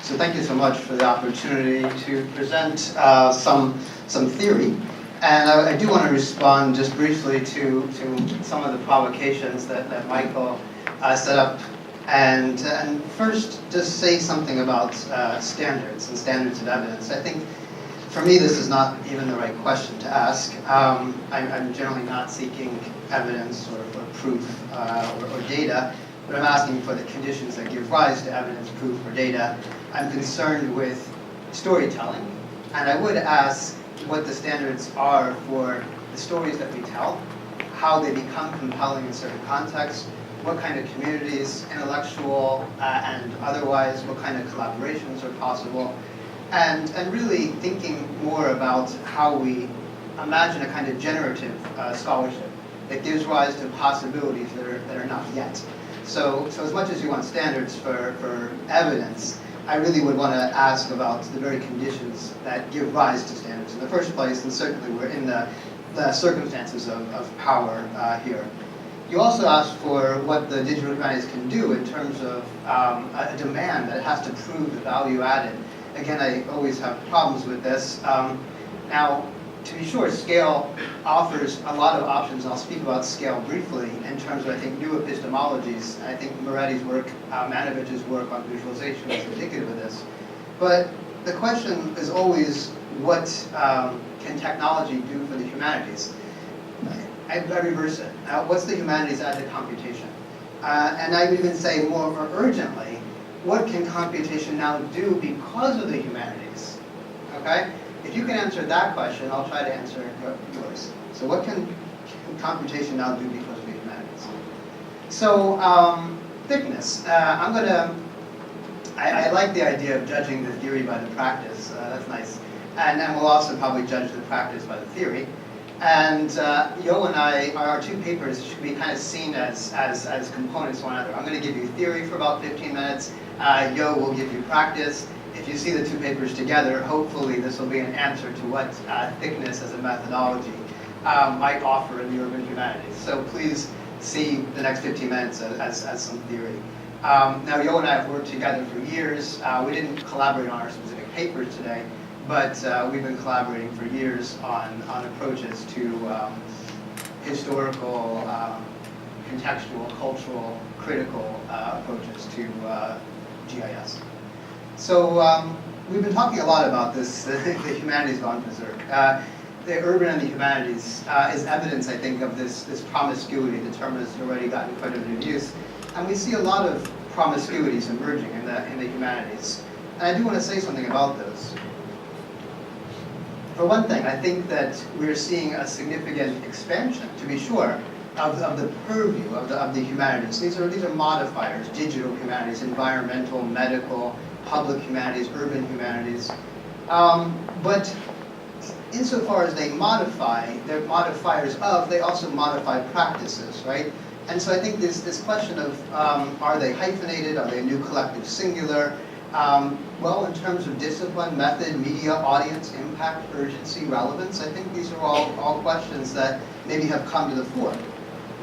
So thank you so much for the opportunity to present some theory. And I do want to respond just briefly to some of the provocations that Michael set up. And first, just say something about standards and standards of evidence. I think, for me, this is not even the right question to ask. I'm generally not seeking evidence or proof or data, but I'm asking for the conditions that give rise to evidence, proof, or data. I'm concerned with storytelling, and I would ask what the standards are for the stories that we tell, how they become compelling in certain contexts, what kind of communities, intellectual and otherwise, what kind of collaborations are possible, and really thinking more about how we imagine a kind of generative scholarship that gives rise to possibilities that are not yet. So as much as you want standards for evidence, I really would want to ask about the very conditions that give rise to standards in the first place, and certainly we're in the circumstances of power here. You also asked for what the digital humanities can do in terms of a demand that it has to prove the value added. Again, I always have problems with this. Now, to be sure, scale offers a lot of options. I'll speak about scale briefly in terms of, I think, new epistemologies. I think Moretti's work, Manovich's work on visualization is indicative of this. But the question is always, what can technology do for the humanities? I reverse it. What's the humanities add to computation? And I would even say more urgently, what can computation now do because of the humanities? Okay? If you can answer that question, I'll try to answer yours. So what can computation now do because of the humanities? So thickness. I like the idea of judging the theory by the practice. That's nice. And then we'll also probably judge the practice by the theory. And Yo and I, our two papers should be kind of seen as components of one another. I'm going to give you theory for about 15 minutes. Yo will give you practice. If you see the two papers together, hopefully this will be an answer to what thickness as a methodology might offer in the urban humanities. So please see the next 15 minutes as some theory. Now, Yo and I have worked together for years. We didn't collaborate on our specific papers today, but we've been collaborating for years on approaches to historical, contextual, cultural, critical approaches to GIS. So we've been talking a lot about this, the humanities gone berserk. The urban and the humanities is evidence, I think, of this promiscuity. The term has already gotten quite a bit of use. And we see a lot of promiscuities emerging in the humanities. And I do want to say something about those. For one thing, I think that we're seeing a significant expansion, to be sure, of the purview of the humanities. These are modifiers: digital humanities, environmental, medical, public humanities, urban humanities. But insofar as they modify, they're modifiers of, they also modify practices, right? And so I think this question of, are they hyphenated? Are they a new collective singular? Well, in terms of discipline, method, media, audience, impact, urgency, relevance, I think these are all questions that maybe have come to the fore.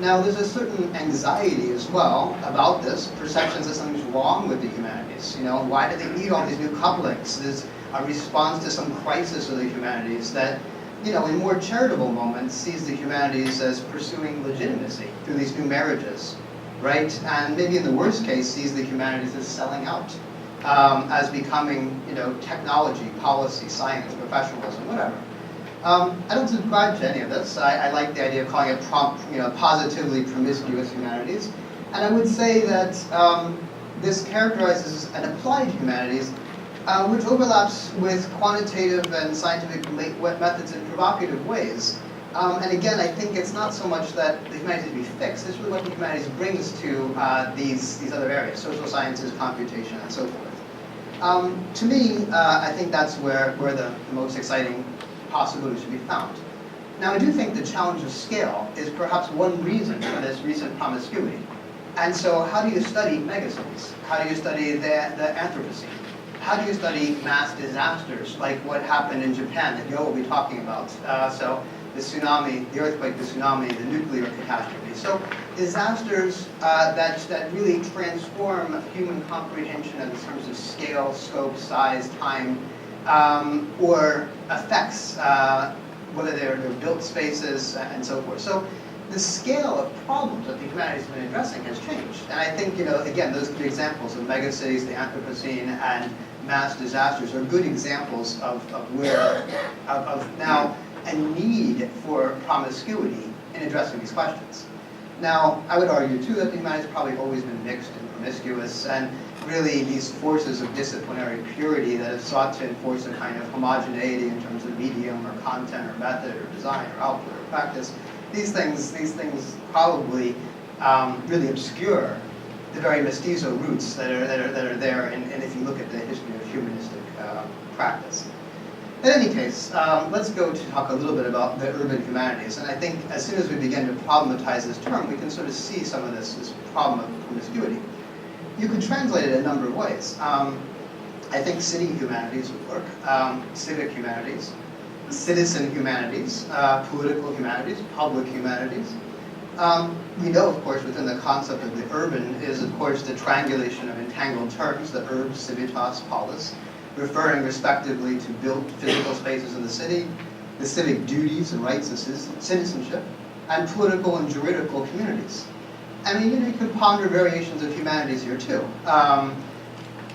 Now, there's a certain anxiety as well about this, perceptions that something's wrong with the humanities. You know, why do they need all these new couplings? There's a response to some crisis of the humanities that, you know, in more charitable moments sees the humanities as pursuing legitimacy through these new marriages, right? And maybe in the worst case sees the humanities as selling out, as becoming, you know, technology, policy, science, professionalism, whatever. I don't subscribe to any of this. I like the idea of calling it positively promiscuous humanities. And I would say that this characterizes an applied humanities which overlaps with quantitative and scientific methods in provocative ways. And again, I think it's not so much that the humanities be fixed, it's really what the humanities brings to these other areas, social sciences, computation, and so forth. To me, I think that's where the most exciting possibilities should be found. Now, I do think the challenge of scale is perhaps one reason for this recent promiscuity. And so how do you study megacities? How do you study the Anthropocene? How do you study mass disasters like what happened in Japan that Yo will be talking about? So the tsunami, the earthquake, the tsunami, the nuclear catastrophe. So disasters that really transform human comprehension in terms of scale, scope, size, time, or effects, whether they're built spaces and so forth. So the scale of problems that the humanities have been addressing has changed. And I think, again, those good examples of megacities, the Anthropocene, and mass disasters are good examples of now a need for promiscuity in addressing these questions. Now, I would argue, too, that the humanities have probably always been mixed and promiscuous, and really these forces of disciplinary purity that have sought to enforce a kind of homogeneity in terms of medium or content or method or design or output or practice, these things probably really obscure the very mestizo roots that are there, and if you look at the history of humanistic practice. In any case, let's go to talk a little bit about the urban humanities. And I think as soon as we begin to problematize this term, we can sort of see some of this problem of promiscuity. You could translate it a number of ways. I think city humanities would work, civic humanities, citizen humanities, political humanities, public humanities. We know, of course, within the concept of the urban is, of course, the triangulation of entangled terms, the urb, civitas, polis, referring respectively to built physical spaces in the city, the civic duties and rights of citizenship, and political and juridical communities. I mean, you can ponder variations of humanities here, too.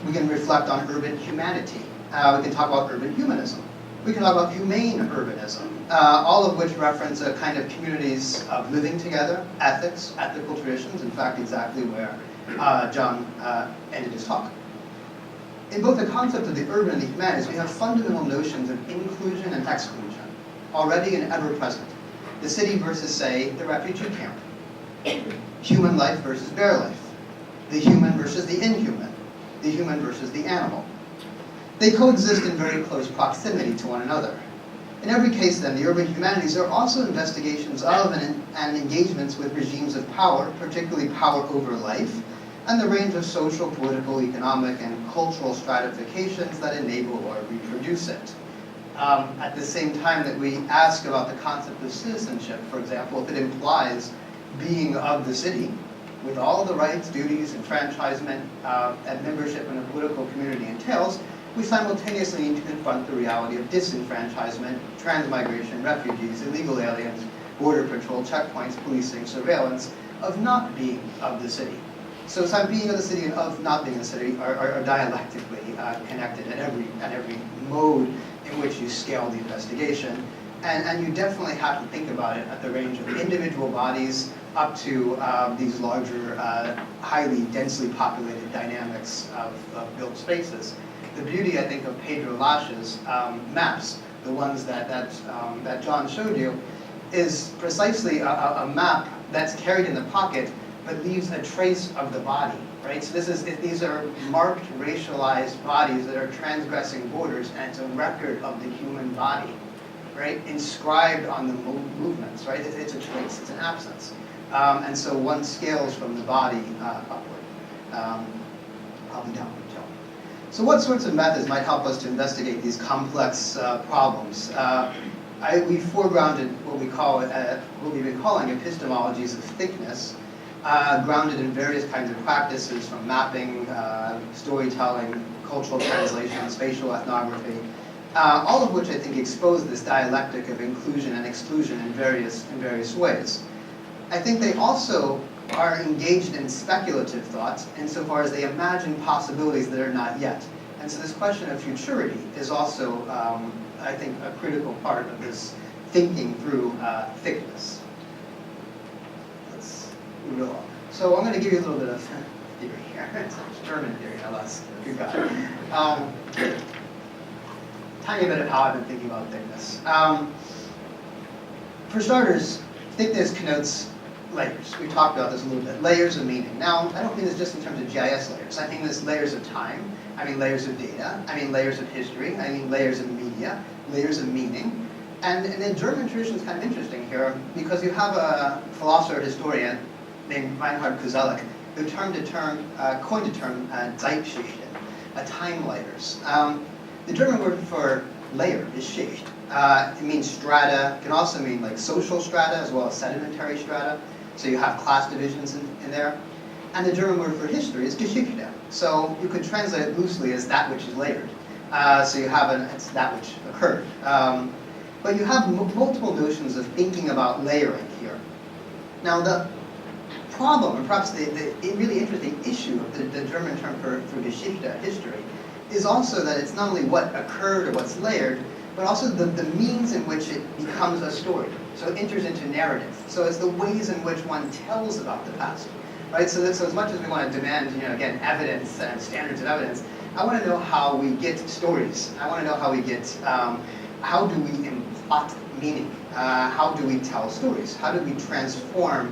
We can reflect on urban humanity. We can talk about urban humanism. We can talk about humane urbanism, all of which reference a kind of communities of living together, ethics, ethical traditions, in fact, exactly where John ended his talk. In both the concept of the urban and the humanities, we have fundamental notions of inclusion and exclusion, already and ever present. The city versus, say, the refugee camp. Human life versus bare life. The human versus the inhuman. The human versus the animal. They coexist in very close proximity to one another. In every case, then, the urban humanities are also investigations of and engagements with regimes of power, particularly power over life, and the range of social, political, economic, and cultural stratifications that enable or reproduce it. At the same time that we ask about the concept of citizenship, for example, if it implies being of the city, with all the rights, duties, enfranchisement, and membership in a political community entails, we simultaneously need to confront the reality of disenfranchisement, transmigration, refugees, illegal aliens, border patrol, checkpoints, policing, surveillance, of not being of the city. So being of the city and of not being of the city are dialectically connected at every mode in which you scale the investigation. And you definitely have to think about it at the range of individual bodies up to these larger, highly densely populated dynamics of built spaces. The beauty, I think, of Pedro Lasch's maps, the ones that John showed you, is precisely a map that's carried in the pocket but leaves a trace of the body, right? So these are marked, racialized bodies that are transgressing borders, and it's a record of the human body, right? Inscribed on the movements, right? It's a trace, it's an absence. And so one scales from the body upward, probably downward too. So what sorts of methods might help us to investigate these complex problems? We foregrounded what we've been calling epistemologies of thickness, grounded in various kinds of practices from mapping, storytelling, cultural translation, spatial ethnography, all of which I think expose this dialectic of inclusion and exclusion in various ways. I think they also are engaged in speculative thoughts insofar as they imagine possibilities that are not yet. And so this question of futurity is also, I think, a critical part of this thinking through thickness. Let's move along. So I'm going to give you a little bit of theory here. It's German theory, no less. You got it. Tiny bit of how I've been thinking about thickness. For starters, thickness connotes layers. We talked about this a little bit. Layers of meaning. Now, I don't mean this just in terms of GIS layers. I mean this layers of time. I mean layers of data. I mean layers of history. I mean layers of media. Layers of meaning. And the German tradition is kind of interesting here because you have a philosopher historian named Reinhard Koselleck who coined the term Zeitschichten, time layers. The German word for layer, Geschichte. It means strata. It can also mean like social strata as well as sedimentary strata. So you have class divisions in there. And the German word for history is Geschichte. So you could translate it loosely as that which is layered. So you have it's that which occurred. But you have multiple notions of thinking about layering here. Now the problem, and perhaps the really interesting issue of the German term for Geschichte, history, is also that it's not only what occurred or what's layered, but also the means in which it becomes a story. So it enters into narrative. So it's the ways in which one tells about the past. Right? So as much as we want to demand, again, evidence and standards of evidence, I want to know how we get stories. I want to know how we get, how do we implot meaning? How do we tell stories? How do we transform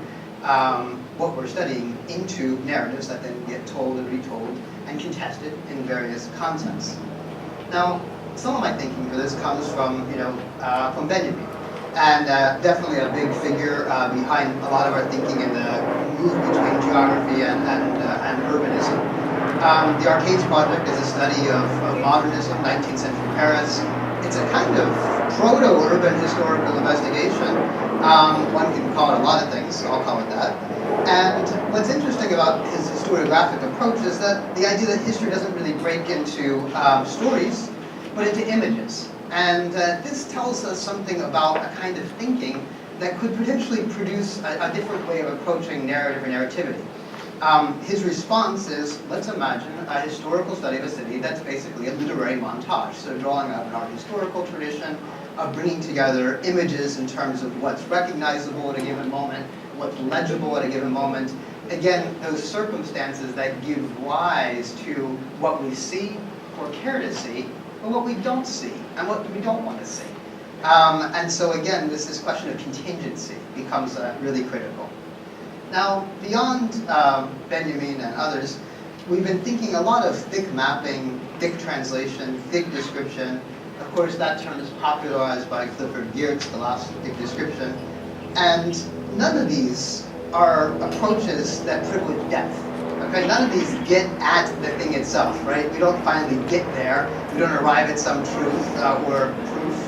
what we're studying into narratives that then get told and retold and contested in various contexts? Now, some of my thinking for this comes from, from Benjamin. And definitely a big figure behind a lot of our thinking in the move between geography and urbanism. The Arcades Project is a study of modernism, 19th century Paris. It's a kind of proto-urban historical investigation. One can call it a lot of things, I'll call it that. And what's interesting about his historiographic approach is that the idea that history doesn't really break into stories, but into images. And this tells us something about a kind of thinking that could potentially produce a different way of approaching narrative or narrativity. His response is, let's imagine a historical study of a city that's basically a literary montage. So drawing out an art historical tradition of bringing together images in terms of what's recognizable at a given moment, what's legible at a given moment. Again, those circumstances that give rise to what we see or care to see, but what we don't see and what we don't want to see. And so again, this question of contingency becomes really critical. Now, beyond Benjamin and others, we've been thinking a lot of thick mapping, thick translation, thick description. Of course, that term is popularized by Clifford Geertz, the last thick description. And none of these are approaches that privilege depth. Okay, none of these get at the thing itself, right? We don't finally get there. We don't arrive at some truth or proof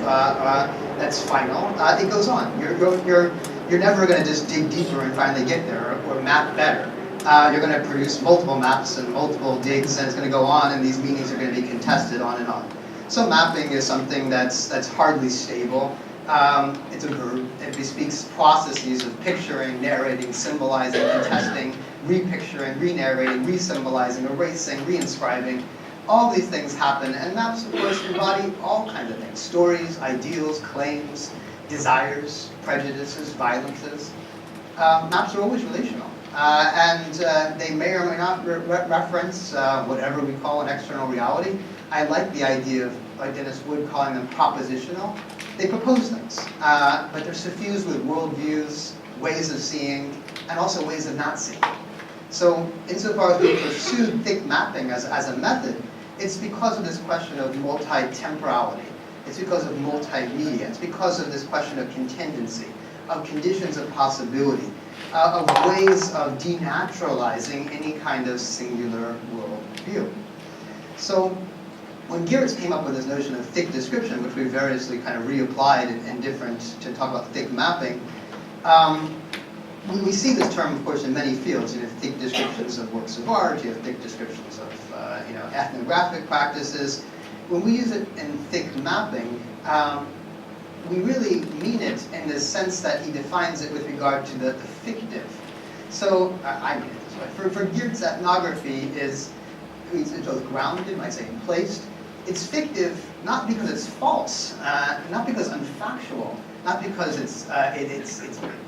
that's final. It goes on. You're never going to just dig deeper and finally get there or map better. You're going to produce multiple maps and multiple digs, and it's going to go on, and these meanings are going to be contested on and on. So mapping is something that's hardly stable. It's a verb. It bespeaks processes of picturing, narrating, symbolizing, contesting, repicturing, re-narrating, re-symbolizing, erasing, re-inscribing. All these things happen, and maps, of course, embody all kinds of things. Stories, ideals, claims, desires, prejudices, violences. Maps are always relational, and they may or may not reference whatever we call an external reality. I like the idea of, like Dennis Wood, calling them propositional. They propose things, but they're suffused with worldviews, ways of seeing, and also ways of not seeing. So insofar as we pursued thick mapping as a method, it's because of this question of multi-temporality. It's because of multimedia. It's because of this question of contingency, of conditions of possibility, of ways of denaturalizing any kind of singular worldview. So when Geertz came up with this notion of thick description, which we variously kind of reapplied in different, to talk about thick mapping, we see this term, of course, in many fields. You have thick descriptions of works of art, you have thick descriptions of ethnographic practices. When we use it in thick mapping, we really mean it in the sense that he defines it with regard to the fictive. So, I mean it this way. For Geertz, ethnography is both grounded, you might say, and placed. It's fictive not because it's false, not because unfactual, not because it's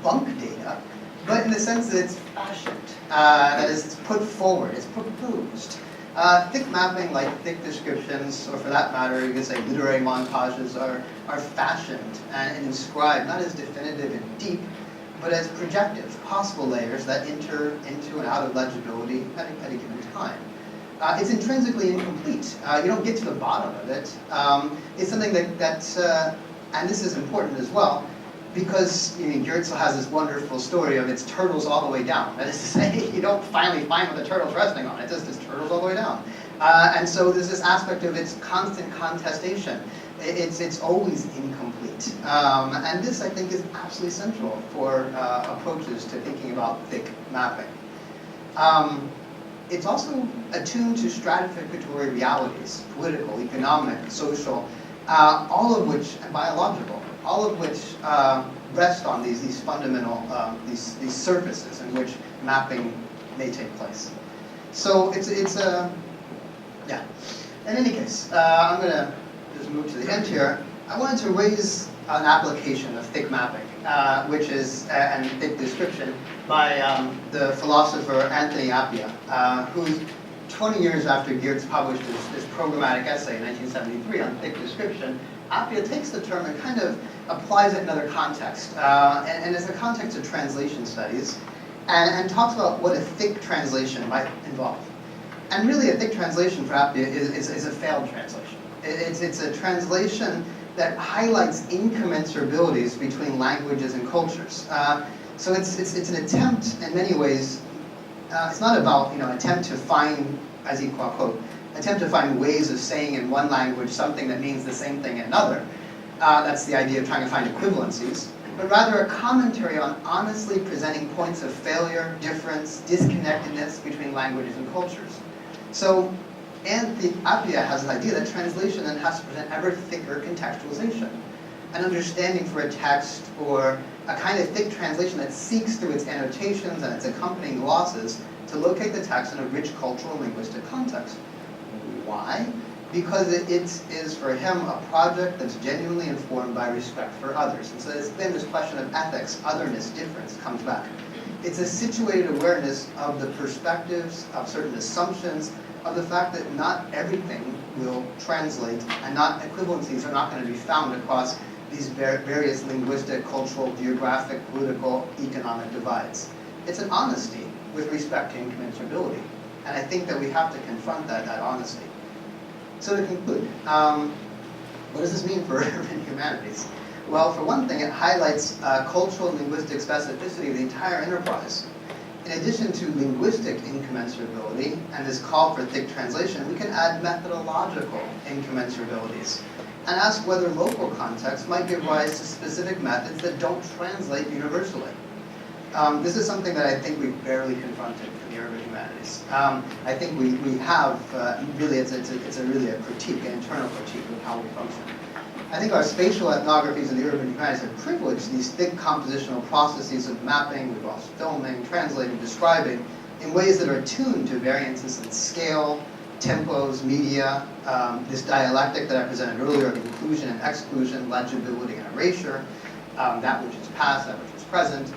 bunk data, but in the sense that it's fashioned, that is, it's put forward, it's proposed. Thick mapping, like thick descriptions, or for that matter, you could say literary montages, are fashioned and inscribed, not as definitive and deep, but as projective, possible layers that enter into and out of legibility at a given time. It's intrinsically incomplete. You don't get to the bottom of it. It's something that and this is important as well, because Geertz has this wonderful story of its turtles all the way down. That is to say, you don't finally find what the turtle's resting on. It's just its turtles all the way down. And so there's this aspect of its constant contestation. It's always incomplete. And this, I think, is absolutely central for approaches to thinking about thick mapping. It's also attuned to stratificatory realities, political, economic, social, all of which, and biological, all of which rest on these fundamental, these surfaces in which mapping may take place. So it's a, yeah. In any case, I'm going to just move to the end here. I wanted to raise an application of thick mapping, which is, and thick description, by the philosopher Anthony Appiah, who 20 years after Geertz published his programmatic essay in 1973 on thick description, Appiah takes the term and kind of applies it in another context, and it's a context of translation studies, and talks about what a thick translation might involve. And really, a thick translation for Appiah is a failed translation. It's a translation that highlights incommensurabilities between languages and cultures. So it's an attempt, in many ways, it's not about, attempt to find, as he quote, attempt to find ways of saying in one language something that means the same thing in another. That's the idea of trying to find equivalencies, but rather a commentary on honestly presenting points of failure, difference, disconnectedness between languages and cultures. So, and Appiah has this idea that translation then has to present ever thicker contextualization, an understanding for a text, or a kind of thick translation that seeks through its annotations and its accompanying glosses to locate the text in a rich cultural and linguistic context. Why? Because it is for him a project that's genuinely informed by respect for others. And so then this question of ethics, otherness, difference comes back. It's a situated awareness of the perspectives, of certain assumptions, of the fact that not everything will translate, and not equivalencies are not going to be found across these various linguistic, cultural, geographic, political, economic divides. It's an honesty with respect to incommensurability. And I think that we have to confront that honesty. So to conclude, what does this mean for urban humanities? Well, for one thing, it highlights cultural and linguistic specificity of the entire enterprise. In addition to linguistic incommensurability and this call for thick translation, we can add methodological incommensurabilities and ask whether local contexts might give rise to specific methods that don't translate universally. This is something that I think we've barely confronted in the urban humanities. I think we have, really, it's really a critique, an internal critique of how we function. I think our spatial ethnographies in the urban humanities have privileged these thick compositional processes of mapping, we've also filming, translating, describing, in ways that are attuned to variances in scale, tempos, media, this dialectic that I presented earlier of inclusion and exclusion, legibility and erasure, that which is past, that which is present.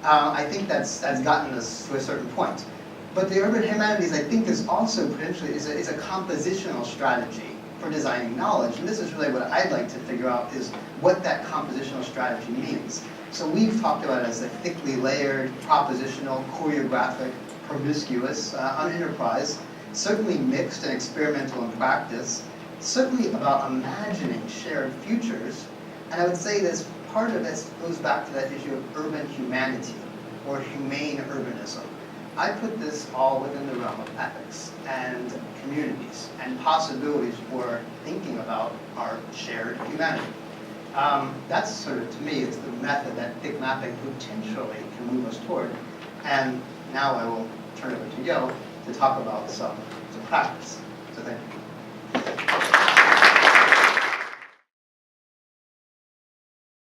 I think that's gotten us to a certain point. But the urban humanities, I think, is also potentially is a compositional strategy for designing knowledge. And this is really what I'd like to figure out, is what that compositional strategy means. So we've talked about it as a thickly layered, propositional, choreographic, promiscuous, an enterprise, certainly mixed and experimental in practice, certainly about imagining shared futures. And I would say this part of it goes back to that issue of urban humanity, or humane urbanism. I put this all within the realm of ethics and communities and possibilities for thinking about our shared humanity. That's sort of, to me, it's the method that thick mapping potentially can move us toward. And now I will turn it over to Yo to talk about some practice. So thank you.